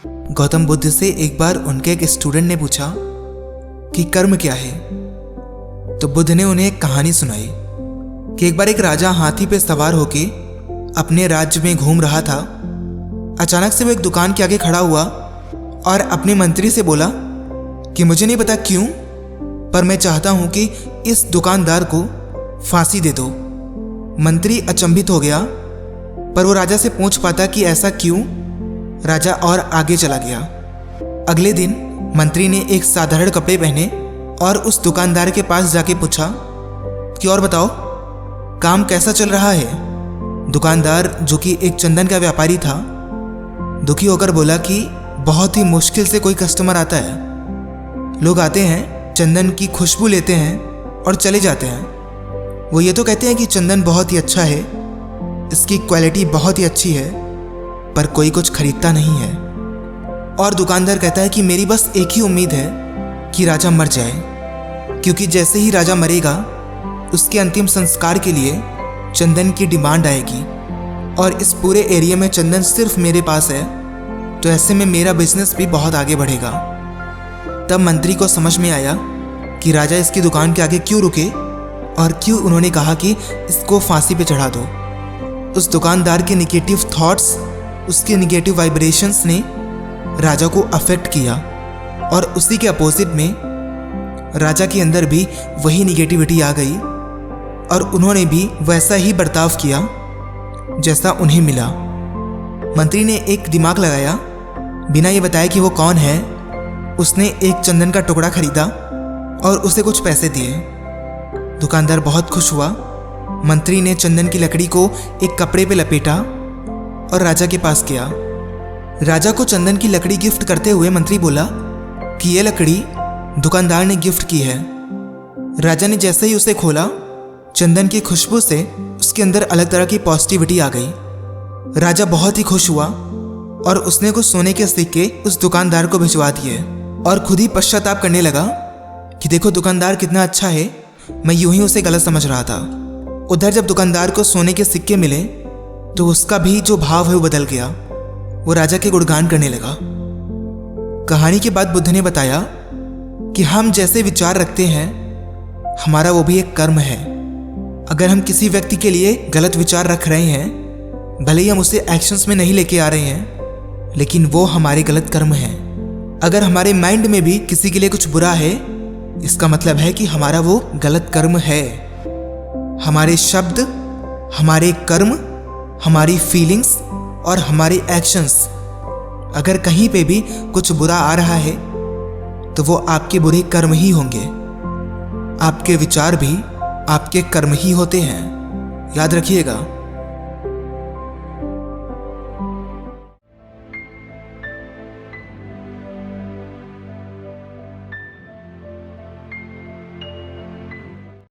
गौतम बुद्ध से एक बार उनके एक स्टूडेंट ने पूछा कि कर्म क्या है। तो बुद्ध ने उन्हें एक कहानी सुनाई कि एक बार एक राजा हाथी पे सवार होके अपने राज्य में घूम रहा था। अचानक से वो एक दुकान के आगे खड़ा हुआ और अपने मंत्री से बोला कि मुझे नहीं पता क्यों, पर मैं चाहता हूं कि इस दुकानदार को फांसी दे दो। मंत्री अचंभित हो गया, पर वो राजा से पूछ पाता कि ऐसा क्यों। राजा और आगे चला गया। अगले दिन मंत्री ने एक साधारण कपड़े पहने और उस दुकानदार के पास जाके पूछा कि और बताओ, काम कैसा चल रहा है। दुकानदार, जो कि एक चंदन का व्यापारी था, दुखी होकर बोला कि बहुत ही मुश्किल से कोई कस्टमर आता है। लोग आते हैं, चंदन की खुशबू लेते हैं और चले जाते हैं। वो ये तो कहते हैं कि चंदन बहुत ही अच्छा है, इसकी क्वालिटी बहुत ही अच्छी है, पर कोई कुछ खरीदता नहीं है। और दुकानदार कहता है कि मेरी बस एक ही उम्मीद है कि राजा मर जाए, क्योंकि जैसे ही राजा मरेगा उसके अंतिम संस्कार के लिए चंदन की डिमांड आएगी और इस पूरे एरिया में चंदन सिर्फ मेरे पास है, तो ऐसे में मेरा बिजनेस भी बहुत आगे बढ़ेगा। तब मंत्री को समझ में आया कि राजा इसकी दुकान के आगे क्यों रुके और क्यों उन्होंने कहा कि इसको फांसी पे चढ़ा दो। उस दुकानदार के निगेटिव थॉट्स, उसके निगेटिव वाइब्रेशंस ने राजा को अफेक्ट किया और उसी के अपोजिट में राजा के अंदर भी वही निगेटिविटी आ गई और उन्होंने भी वैसा ही बर्ताव किया जैसा उन्हें मिला। मंत्री ने एक दिमाग लगाया, बिना ये बताए कि वो कौन है। उसने एक चंदन का टुकड़ा खरीदा और उसे कुछ पैसे दिए। दुकानदार बहुत खुश हुआ। मंत्री ने चंदन की लकड़ी को एक कपड़े पे लपेटा और राजा के पास गया। राजा को चंदन की लकड़ी गिफ्ट करते हुए मंत्री बोला कि ये लकड़ी दुकानदार ने गिफ्ट की है। राजा ने जैसे ही उसे खोला, चंदन की खुशबू से उसके अंदर अलग तरह की पॉजिटिविटी आ गई। राजा बहुत ही खुश हुआ और उसने कुछ सोने के सिक्के उस दुकानदार को भिजवा दिए और खुद ही पश्चाताप करने लगा कि देखो दुकानदार कितना अच्छा है, मैं यूं ही उसे गलत समझ रहा था। उधर जब दुकानदार को सोने के सिक्के मिले तो उसका भी जो भाव है वो बदल गया। वो राजा के गुणगान करने लगा। कहानी के बाद बुद्ध ने बताया कि हम जैसे विचार रखते हैं, हमारा वो भी एक कर्म है। अगर हम किसी व्यक्ति के लिए गलत विचार रख रहे हैं, भले ही हम उसे एक्शंस में नहीं लेके आ रहे हैं, लेकिन वो हमारे गलत कर्म हैं। अगर हमारे माइंड में भी किसी के लिए कुछ बुरा है, इसका मतलब है कि हमारा वो गलत कर्म है। हमारे शब्द, हमारे कर्म, हमारी फीलिंग्स और हमारे एक्शंस, अगर कहीं पे भी कुछ बुरा आ रहा है तो वो आपके बुरे कर्म ही होंगे। आपके विचार भी आपके कर्म ही होते हैं, याद रखिएगा।